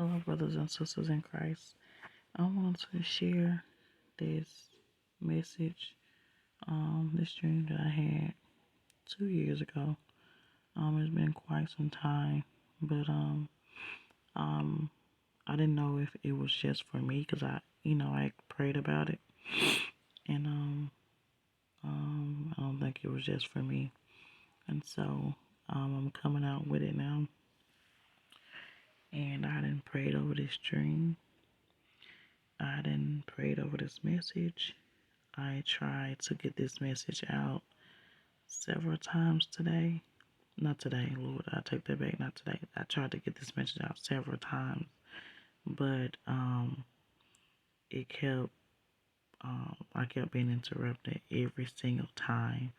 Hello, brothers and sisters in Christ. I want to share this message, this dream that I had 2 years ago. It's been quite some time, but um, I didn't know if it was just for me because I prayed about it, and I don't think it was just for me, and so I'm coming out with it now, and I didn't prayed over this dream. I didn't prayed over this message. I tried to get this message out several times today. Not today, Lord, I take that back, not today. I tried to get this message out several times, but it kept I kept being interrupted every single time.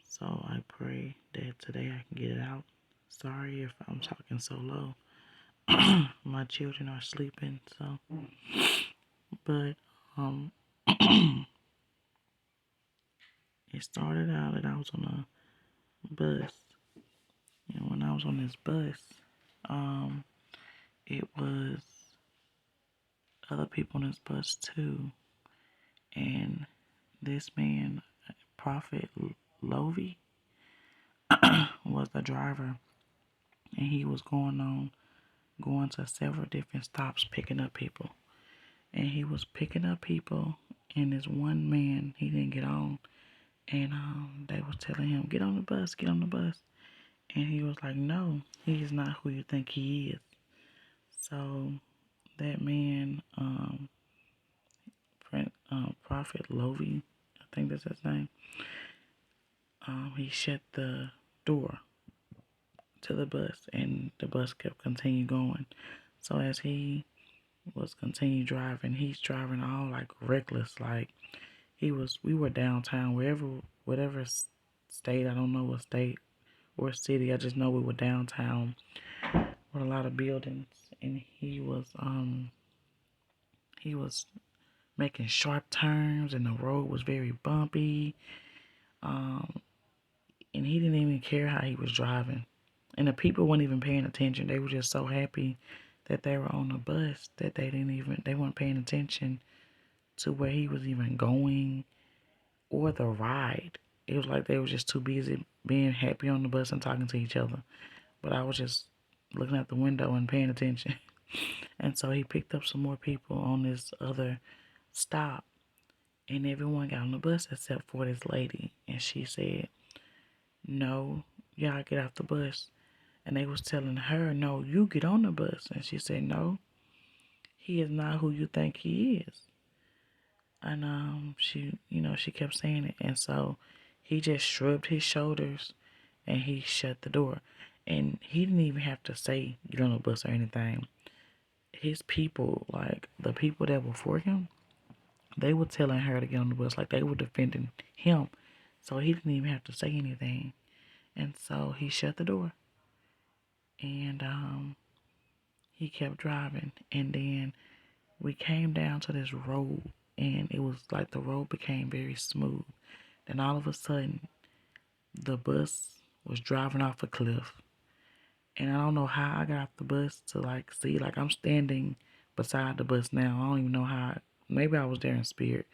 So I pray that today I can get it out. Sorry if I'm talking so low. My children are sleeping, so but um it started out that I was on a bus. And when I was on this bus, um, it was other people on this bus too. And this man, Prophet Lovy, was the driver. And he was going to several different stops picking up people. And he was picking up people, and this one man, he didn't get on. And they was telling him, get on the bus, get on the bus. And he was like, no, he is not who you think he is. So that man, Prophet Lovy, I think that's his name, he shut the door to the bus, and the bus kept continue going. So as he was continue driving, he's driving all like reckless, like we were downtown, whatever state, I don't know what state or city, I just know we were downtown with a lot of buildings, and he was making sharp turns, and the road was very bumpy. Um, and he didn't even care how he was driving. And the people weren't even paying attention. They were just so happy that they were on the bus that they weren't paying attention to where he was even going or the ride. It was like they were just too busy being happy on the bus and talking to each other. But I was just looking out the window and paying attention. And so he picked up some more people on this other stop, and everyone got on the bus except for this lady. And she said, no, y'all get off the bus. And they was telling her, no, you get on the bus. And she said, no, he is not who you think he is. And she kept saying it. And so he just shrugged his shoulders and he shut the door. And he didn't even have to say get on the bus or anything. His people, like the people that were for him, they were telling her to get on the bus, like they were defending him. So he didn't even have to say anything. And so he shut the door. And he kept driving. And then we came down to this road, and it was like the road became very smooth. Then all of a sudden, the bus was driving off a cliff. And I don't know how I got off the bus to like see, like I'm standing beside the bus now. I don't even know how. Maybe I was there in spirit.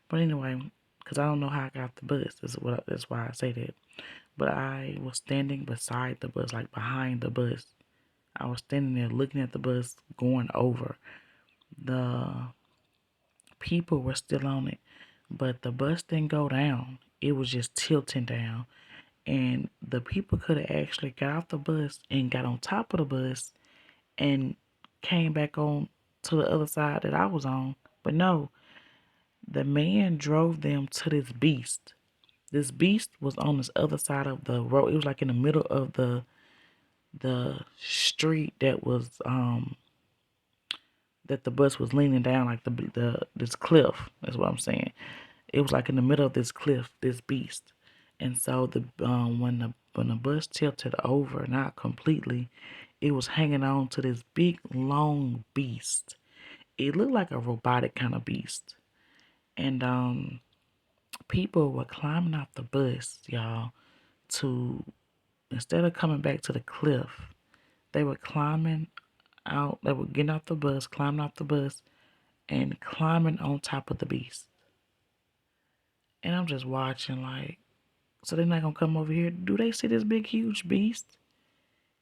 But anyway, because I don't know how I got off the bus. That's why I say that. But I was standing beside the bus, like behind the bus. I was standing there looking at the bus going over. The people were still on it, but the bus didn't go down. It was just tilting down. And the people could have actually got off the bus and got on top of the bus and came back on to the other side that I was on. But no, the man drove them to this beast. This beast was on this other side of the road. It was like in the middle of the street that the bus was leaning down, like the this cliff. That's what I'm saying. It was like in the middle of this cliff, this beast. And so when the bus tilted over, not completely, it was hanging on to this big long beast. It looked like a robotic kind of beast. And people were climbing off the bus, y'all, to instead of coming back to the cliff, they were climbing out, they were getting off the bus, climbing off the bus, and climbing on top of the beast. And I'm just watching like, so they're not gonna come over here. Do they see this big huge beast?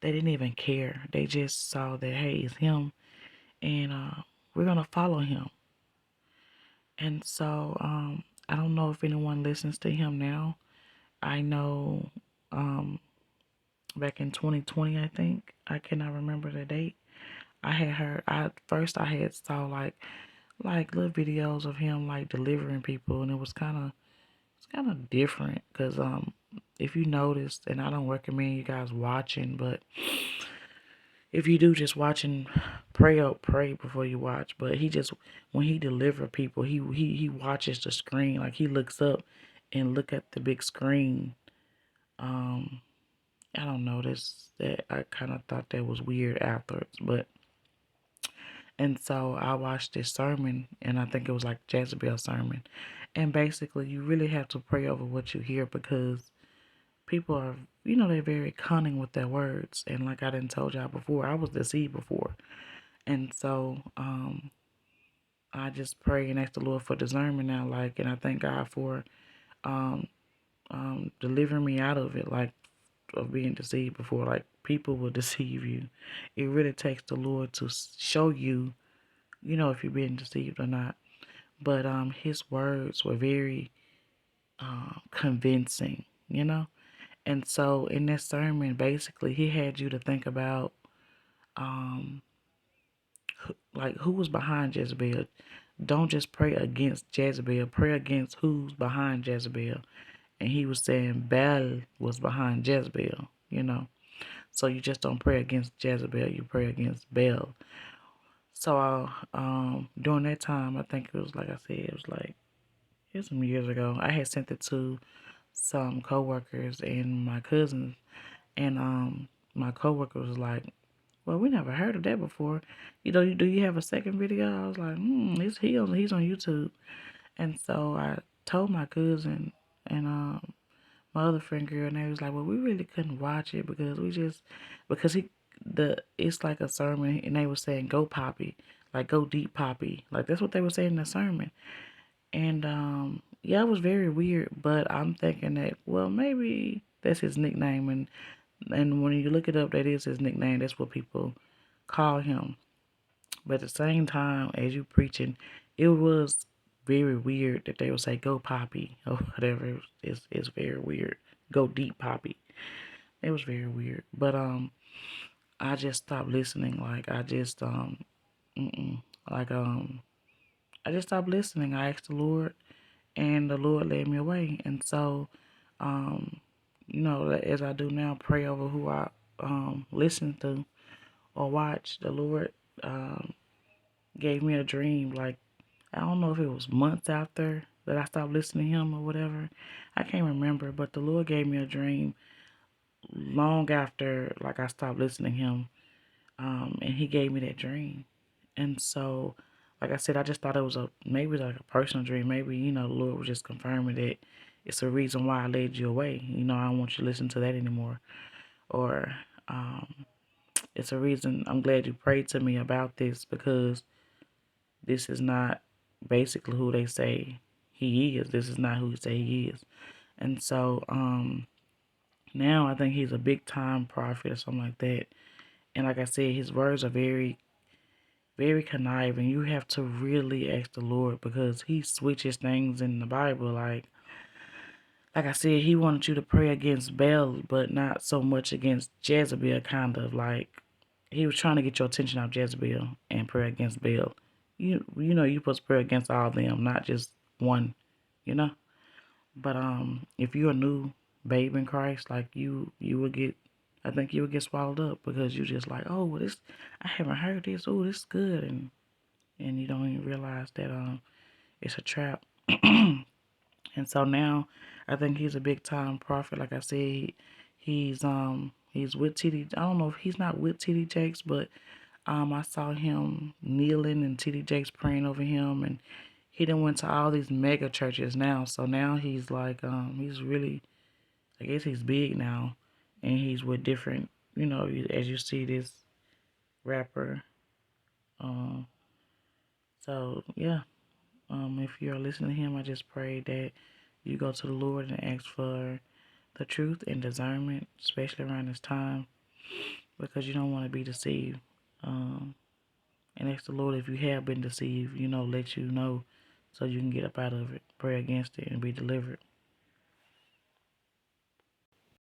They didn't even care. They just saw that, hey, it's him, and we're gonna follow him. And so I don't know if anyone listens to him now. I know um, back in 2020, I think, I cannot remember the date. I had heard. I had saw like little videos of him like delivering people, and it's kind of different because if you noticed, and I don't recommend you guys watching, but if you do, just watch and pray before you watch. But he just, when he deliver people, he watches the screen, like he looks up and look at the big screen. Um, I don't know, this that I kind of thought that was weird afterwards, but and so I watched this sermon, and I think it was like Jezebel sermon, and basically you really have to pray over what you hear because people are, they're very cunning with their words, and like I didn't told y'all before, I was deceived before. And so I just pray and ask the Lord for discernment now, like, and I thank God for um, delivering me out of it, like, of being deceived before. Like, people will deceive you. It really takes the Lord to show you, if you're being deceived or not. But his words were very convincing, And so in this sermon, basically, he had you to think about um, like who was behind Jezebel. Don't just pray against Jezebel, pray against who's behind Jezebel. And he was saying Baal was behind Jezebel. So you just don't pray against Jezebel, you pray against Baal. So during that time, I think it was like I said, it was some years ago. I had sent it to some coworkers and my cousins, and my coworker was like, "Well, we never heard of that before. Do you have a second video?" I was like, he's on YouTube." And so I told my cousin and my other friend girl, and they was like, "Well, we really couldn't watch it because it's like a sermon, and they were saying go poppy, like go deep poppy, like that's what they were saying in the sermon." And yeah, it was very weird, but I'm thinking that, well, maybe that's his nickname, and when you look it up, that is his nickname. That's what people call him. But at the same time, as you preaching, it was very weird that they would say "Go Poppy" or whatever. It's very weird. Go deep, Poppy. It was very weird. But I just stopped listening. Like I just like I just stopped listening. I asked the Lord, and the Lord led me away. And so, um, as I do now, pray over who I listen to or watch. The Lord um gave me a dream. Like I don't know if it was months after that I stopped listening to him or whatever. I can't remember, but the Lord gave me a dream long after like I stopped listening to him. And he gave me that dream. And so, like I said, I just thought it was maybe like a personal dream. Maybe, the Lord was just confirming that it's a reason why I led you away. I don't want you to listen to that anymore. Or it's a reason I'm glad you prayed to me about this because this is not basically who they say he is. This is not who he say he is. And so now I think he's a big time prophet or something like that. And like I said, his words are very, very conniving. You have to really ask the Lord because he switches things in the Bible. Like I said, he wanted you to pray against Baal, but not so much against Jezebel, kind of like he was trying to get your attention off Jezebel and pray against Baal. You're supposed to pray against all of them, not just one, you know. But if you're a new babe in Christ, like you would get, I think you would get swallowed up because you just like, oh, well, this, I haven't heard this. Oh, this is good, and you don't even realize that it's a trap. And so now, I think he's a big time prophet. Like I said, he's with TD. I don't know if he's not with TD Jakes, but I saw him kneeling and TD Jakes praying over him, and he done went to all these mega churches now. So now he's like, he's really, I guess he's big now, and he's with different, as you see this rapper. Um, so yeah, if you're listening to him, I just pray that you go to the Lord and ask for the truth and discernment, especially around this time, because you don't want to be deceived. Um, and ask the Lord if you have been deceived, let you know so you can get up out of it, pray against it, and be delivered.